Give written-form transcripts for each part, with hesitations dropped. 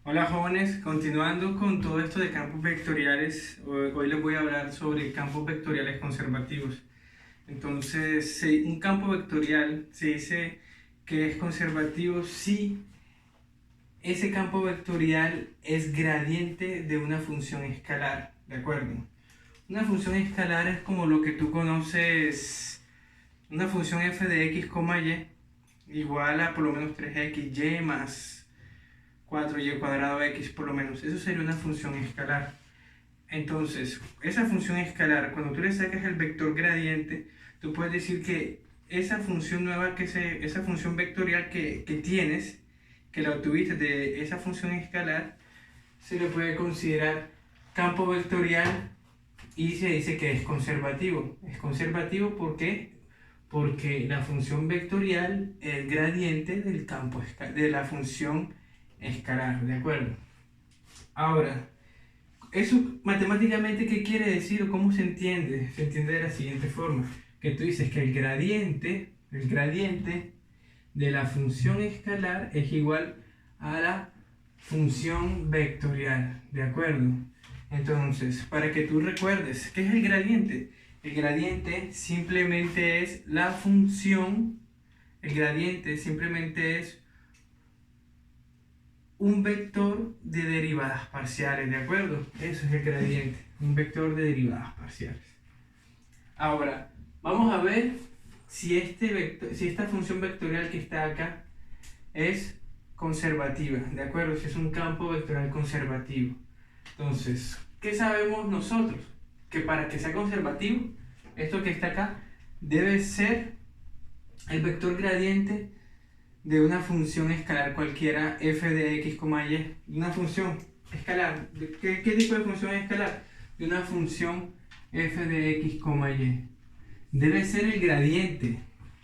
Hola jóvenes, continuando con todo esto de campos vectoriales, hoy les voy a hablar sobre campos vectoriales conservativos. Entonces, un campo vectorial se dice que es conservativo si ese campo vectorial es gradiente de una función escalar, ¿de acuerdo? Una función escalar es como lo que tú conoces, una función f de x, y igual a por lo menos 3xy más 4y cuadrado x por lo menos. Eso sería una función escalar. Entonces, esa función escalar, cuando tú le sacas el vector gradiente, tú puedes decir que esa función nueva, esa función vectorial que tienes, que la obtuviste de esa función escalar, se le puede considerar campo vectorial y se dice que es conservativo. Es conservativo porque la función vectorial es gradiente del campo de la función escalar, ¿de acuerdo? Ahora, eso matemáticamente, ¿qué quiere decir o cómo se entiende? Se entiende de la siguiente forma, que tú dices que el gradiente de la función escalar es igual a la función vectorial, ¿de acuerdo? Entonces, para que tú recuerdes, ¿qué es el gradiente? El gradiente simplemente es la función, el gradiente simplemente es un vector de derivadas parciales, ¿de acuerdo? Eso es el gradiente, un vector de derivadas parciales. Ahora, vamos a ver si esta función vectorial que está acá es conservativa, ¿de acuerdo? Si es un campo vectorial conservativo. Entonces, ¿qué sabemos nosotros? Que para que sea conservativo, esto que está acá debe ser el vector gradiente de una función escalar cualquiera f de x, y, una función escalar. ¿Qué tipo de función escalar? De una función f de x, y. Debe ser el gradiente.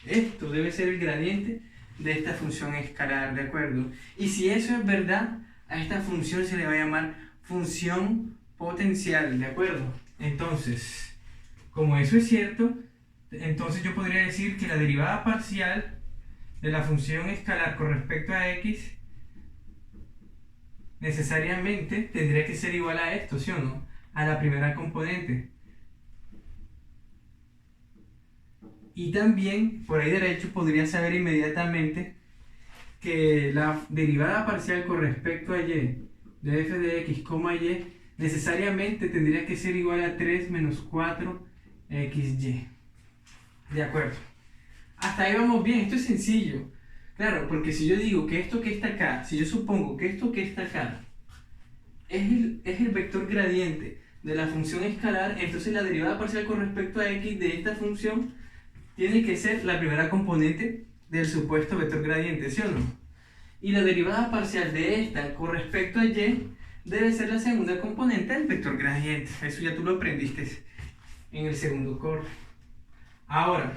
Esto debe ser el gradiente de esta función escalar, ¿de acuerdo? Y si eso es verdad, a esta función se le va a llamar función potencial, ¿de acuerdo? Entonces, como eso es cierto, entonces yo podría decir que la derivada parcial de la función escalar con respecto a x necesariamente tendría que ser igual a esto, ¿sí o no? A la primera componente. Y también, por ahí derecho, podría saber inmediatamente que la derivada parcial con respecto a y de f de x, y necesariamente tendría que ser igual a 3 menos 4xy. ¿De acuerdo? Hasta ahí vamos bien, esto es sencillo. Claro, porque si yo digo que esto que está acá, si yo supongo que esto que está acá es el vector gradiente de la función escalar, entonces la derivada parcial con respecto a x de esta función tiene que ser la primera componente del supuesto vector gradiente, ¿sí o no? Y la derivada parcial de esta con respecto a y debe ser la segunda componente del vector gradiente. Eso ya tú lo aprendiste en el segundo corte. Ahora,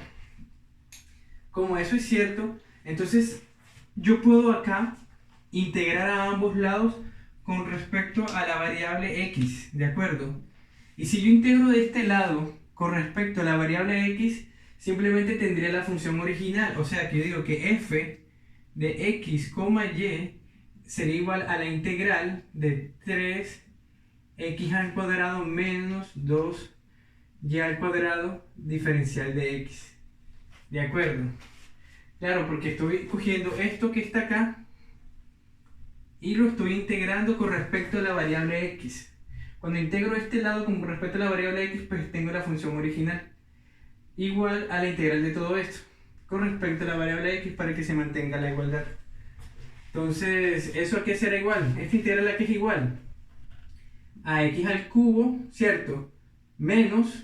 como eso es cierto, entonces yo puedo acá integrar a ambos lados con respecto a la variable x, ¿de acuerdo? Y si yo integro de este lado con respecto a la variable x, simplemente tendría la función original. O sea que yo digo que f de x, y sería igual a la integral de 3x al cuadrado menos 2y al cuadrado diferencial de x. ¿De acuerdo? Claro, porque estoy cogiendo esto que está acá y lo estoy integrando con respecto a la variable x. Cuando integro este lado con respecto a la variable x, pues tengo la función original igual a la integral de todo esto con respecto a la variable x para que se mantenga la igualdad. Entonces, ¿eso a qué será igual? Esta integral a qué es igual a x al cubo, ¿cierto? Menos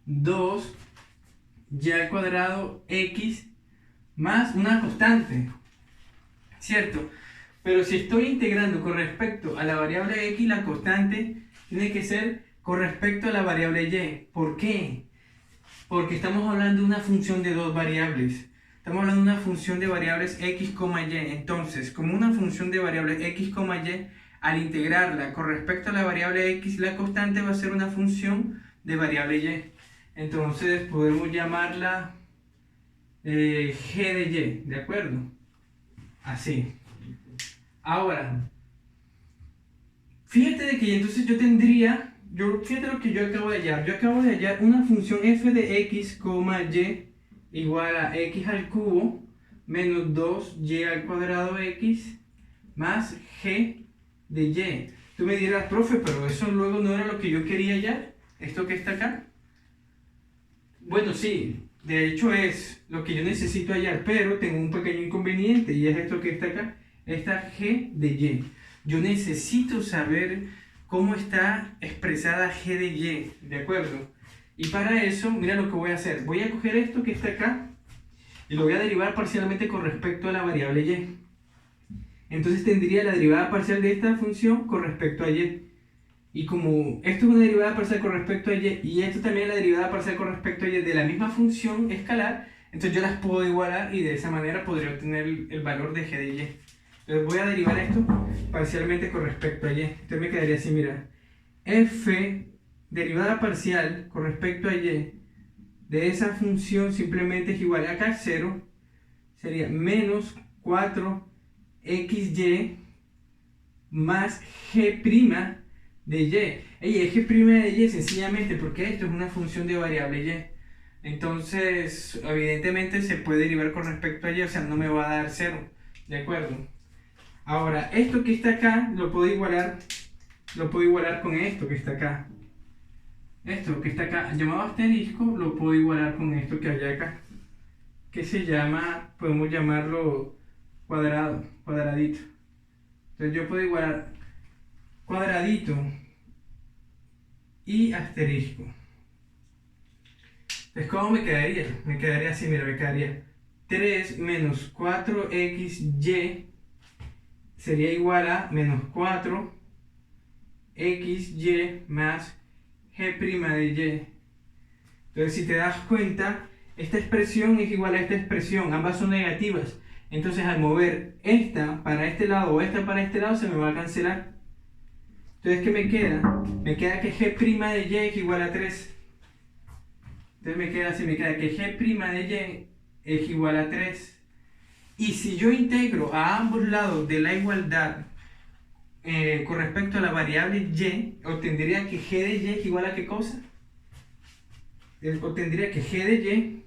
2y al cuadrado x más una constante, ¿cierto? Pero si estoy integrando con respecto a la variable x, la constante tiene que ser con respecto a la variable y. ¿Por qué? Porque estamos hablando de una función de dos variables. Estamos hablando de una función de variables x, y. Entonces, como una función de variables x, y, al integrarla con respecto a la variable x, la constante va a ser una función de variable y. Entonces, podemos llamarla g de y, ¿de acuerdo? Así. Ahora, Fíjate de que entonces yo tendría, fíjate lo que yo acabo de hallar. Yo acabo de hallar una función f de x, y igual a x al cubo menos 2y al cuadrado x más g de y. Tú me dirás, profe, pero eso luego no era lo que yo quería hallar, esto que está acá. Bueno, sí, de hecho es lo que yo necesito hallar, pero tengo un pequeño inconveniente y es esto que está acá, esta g de y. Yo necesito saber cómo está expresada g de y, ¿de acuerdo? Y para eso, mira lo que voy a hacer. Voy a coger esto que está acá y lo voy a derivar parcialmente con respecto a la variable y. Entonces tendría la derivada parcial de esta función con respecto a y. Y como esto es una derivada parcial con respecto a y esto también es la derivada parcial con respecto a y de la misma función escalar, entonces yo las puedo igualar y de esa manera podría obtener el valor de g de y. Entonces voy a derivar esto parcialmente con respecto a y. Entonces me quedaría así, mira. F derivada parcial con respecto a y de esa función simplemente es igual a acá 0. Sería menos 4xy más g' de y. Es g' de y sencillamente porque esto es una función de variable y. Entonces, evidentemente se puede derivar con respecto a y, o sea, no me va a dar 0. ¿De acuerdo? Ahora, esto que está acá lo puedo igualar con esto que está acá. Esto que está acá, llamado asterisco, lo puedo igualar con esto que hay acá. Que se llama, podemos llamarlo cuadradito. Entonces yo puedo igualar cuadradito y asterisco. Entonces, ¿cómo me quedaría? Me quedaría así, mira, me quedaría 3 menos 4xy sería igual a menos 4xy más g' de y. Entonces, si te das cuenta, esta expresión es igual a esta expresión, ambas son negativas. Entonces, al mover esta para este lado o esta para este lado, se me va a cancelar. Entonces, ¿qué me queda? Me queda que g' de y es igual a 3. Entonces me queda así, me queda que g' de y es igual a 3. Y si yo integro a ambos lados de la igualdad con respecto a la variable y, obtendría que g de y es igual a ¿qué cosa? Obtendría que g de y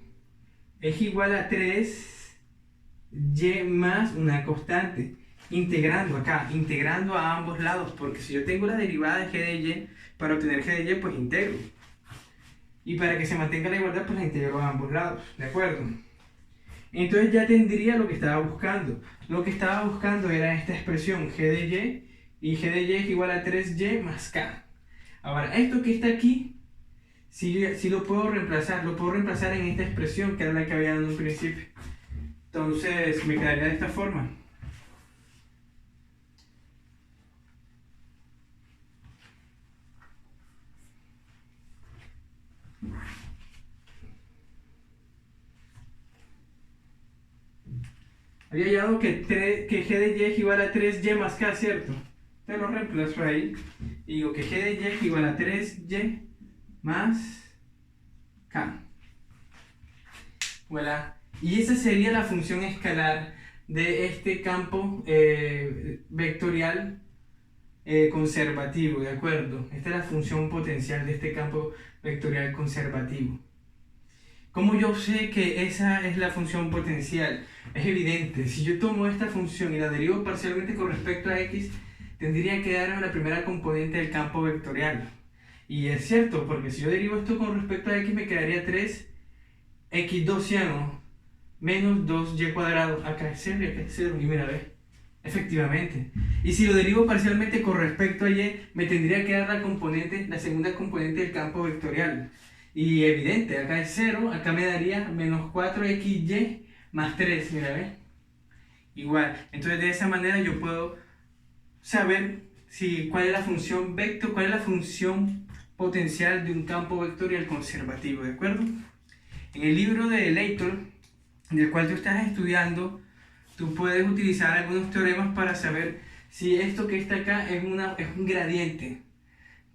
es igual a 3y más una constante. Integrando acá, integrando a ambos lados, porque si yo tengo la derivada de g de y, para obtener g de y, pues integro. Y para que se mantenga la igualdad, pues la integro a ambos lados, ¿de acuerdo? Entonces ya tendría lo que estaba buscando. Lo que estaba buscando era esta expresión g de y g de y es igual a 3y más k. Ahora, esto que está aquí, sí lo puedo reemplazar en esta expresión que era la que había dado en un principio. Entonces me quedaría de esta forma. Había hallado que g de y es igual a 3y más k, ¿cierto? Te lo reemplazo ahí. Y digo que g de y es igual a 3y más k. Voilà. Y esa sería la función escalar de este campo vectorial conservativo, ¿de acuerdo? Esta es la función potencial de este campo vectorial conservativo. ¿Cómo yo sé que esa es la función potencial? Es evidente, si yo tomo esta función y la derivo parcialmente con respecto a x, tendría que darme la primera componente del campo vectorial. Y es cierto, porque si yo derivo esto con respecto a x, me quedaría 3x2 menos 2y cuadrado. Acá es 0 y acá es 0. Y mira, ve, efectivamente. Y si lo derivo parcialmente con respecto a y, me tendría que dar la segunda componente del campo vectorial. Y evidente, acá es 0, acá me daría menos 4xy más 3, mira, ¿ves? Igual, entonces de esa manera yo puedo saber cuál es la función vector, cuál es la función potencial de un campo vectorial conservativo, ¿de acuerdo? En el libro de Leighton, del cual tú estás estudiando, tú puedes utilizar algunos teoremas para saber si esto que está acá es un gradiente.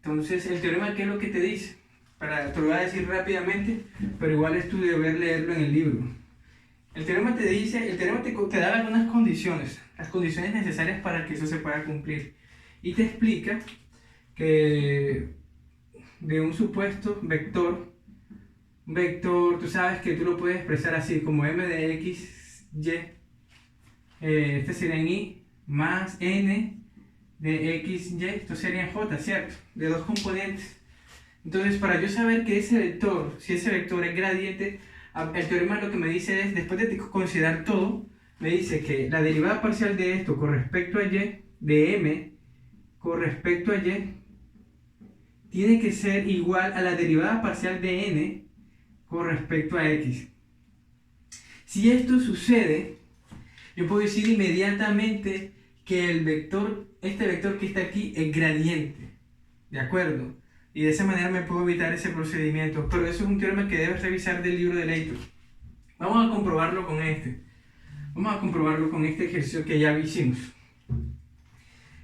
Entonces, el teorema, ¿qué es lo que te dice? Te lo voy a decir rápidamente, pero igual es tu deber leerlo en el libro. El teorema te da algunas condiciones, las condiciones necesarias para que eso se pueda cumplir. Y te explica que de un supuesto vector, tú sabes que tú lo puedes expresar así como m de x, y, este sería en y, más n de x, y, esto sería en j, ¿cierto? De dos componentes. Entonces, para yo saber que ese vector, si ese vector es gradiente, el teorema lo que me dice es, después de considerar todo, me dice que la derivada parcial de esto con respecto a y, de m con respecto a y, tiene que ser igual a la derivada parcial de n con respecto a x. Si esto sucede, yo puedo decir inmediatamente que el vector, este vector que está aquí, es gradiente. ¿De acuerdo? Y de esa manera me puedo evitar ese procedimiento. Pero eso es un teorema que debes revisar del libro de Leighton. Vamos a comprobarlo con este. Vamos a comprobarlo con este ejercicio que ya hicimos.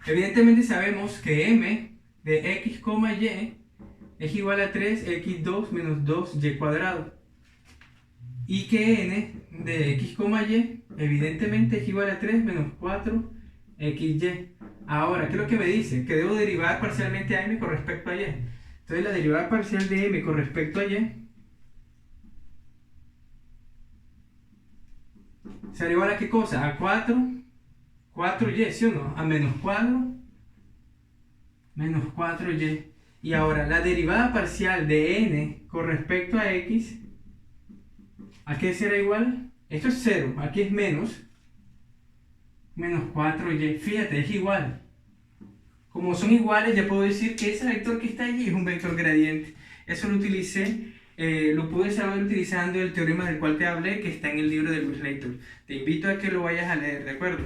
Evidentemente sabemos que m de x, y es igual a 3x2 menos 2y cuadrado. Y que n de x, y evidentemente es igual a 3 menos 4xy. Ahora, ¿qué es lo que me dice? Que debo derivar parcialmente a m con respecto a y. Entonces la derivada parcial de m con respecto a y será igual a ¿qué cosa? A 4y, ¿sí o no? A menos 4y. Y ahora, la derivada parcial de n con respecto a x, ¿a qué será igual? Esto es 0, aquí es menos 4y. Fíjate, es igual. Como son iguales, ya puedo decir que ese vector que está allí es un vector gradiente. Eso lo utilicé, lo pude saber utilizando el teorema del cual te hablé, que está en el libro de Luis Leighton. Te invito a que lo vayas a leer, ¿de acuerdo?